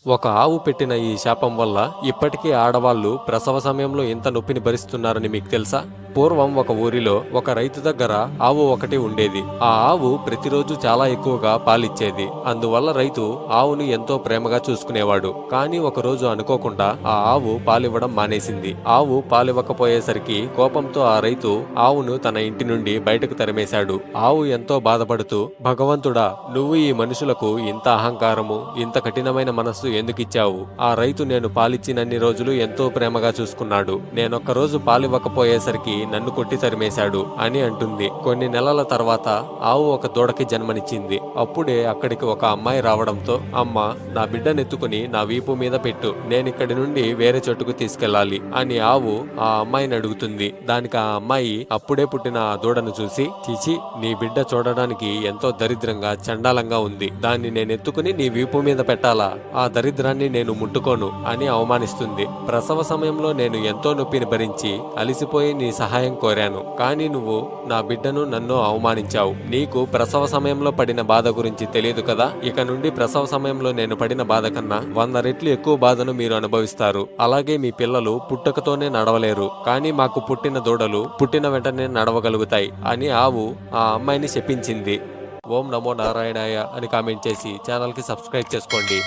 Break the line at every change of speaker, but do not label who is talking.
ఒక ఆవు పెట్టిన ఈ శాపం వల్ల ఇప్పటికీ ఆడవాళ్లు ప్రసవ సమయంలో ఇంత నొప్పిని భరిస్తున్నారని మీకు తెలుసా? పూర్వం ఒక ఊరిలో ఒక రైతు దగ్గర ఆవు ఒకటి ఉండేది. ఆ ఆవు ప్రతిరోజు చాలా ఎక్కువగా పాలిచ్చేది. అందువల్ల రైతు ఆవును ఎంతో ప్రేమగా చూసుకునేవాడు. కానీ ఒక రోజు అనుకోకుండా ఆ ఆవు పాలివ్వడం మానేసింది. ఆవు పాలివ్వకపోయేసరికి కోపంతో ఆ రైతు ఆవును తన ఇంటి నుండి బయటకు తరిమేశాడు. ఆవు ఎంతో బాధపడుతూ, భగవంతుడా, నువ్వు ఈ మనుషులకు ఇంత అహంకారము, ఇంత కఠినమైన మనస్సు ఎందుకిచ్చావు? ఆ రైతు నేను పాలిచ్చినన్ని రోజులు ఎంతో ప్రేమగా చూసుకున్నాడు. నేనొక్క రోజు పాలివ్వకపోయేసరికి నన్ను కొట్టి తరిమేశాడు అని అంటుంది. కొన్ని నెలల తర్వాత ఆవు ఒక దూడకి జన్మనిచ్చింది. అప్పుడే అక్కడికి ఒక అమ్మాయి రావడంతో, అమ్మ, నా బిడ్డనెత్తుకుని నా వీపు మీద పెట్టు, నేనిక్కడి నుండి వేరే చోటుకు తీసుకెళ్లాలి అని ఆవు ఆ అమ్మాయిని అడుగుతుంది. దానికి ఆ అమ్మాయి అప్పుడే పుట్టిన ఆ దూడను చూసి, చీచి, నీ బిడ్డ చూడడానికి ఎంతో దరిద్రంగా చండాలంగా ఉంది, దాన్ని నేనెత్తుకుని నీ వీపు మీద పెట్టాలా? ఆ దరిద్రాన్ని నేను ముట్టుకోను అని అవమానిస్తుంది. ప్రసవ సమయంలో నేను ఎంతో నొప్పిని భరించి అలిసిపోయి నీ సహాయం కోరాను, కానీ నువ్వు నా బిడ్డను నన్ను అవమానించావు. నీకు ప్రసవ సమయంలో పడిన బాధ గురించి తెలియదు కదా? ఇక నుండి ప్రసవ సమయంలో నేను పడిన బాధ కన్నా 100 రెట్లు ఎక్కువ బాధను మీరు అనుభవిస్తారు. అలాగే మీ పిల్లలు పుట్టుకతోనే నడవలేరు, కానీ మాకు పుట్టిన దూడలు పుట్టిన వెంటనే నడవగలుగుతాయి అని ఆవు ఆ అమ్మాయిని శపించింది. ఓం నమో నారాయణాయ అని కామెంట్ చేసి ఛానల్కి సబ్స్క్రైబ్ చేసుకోండి.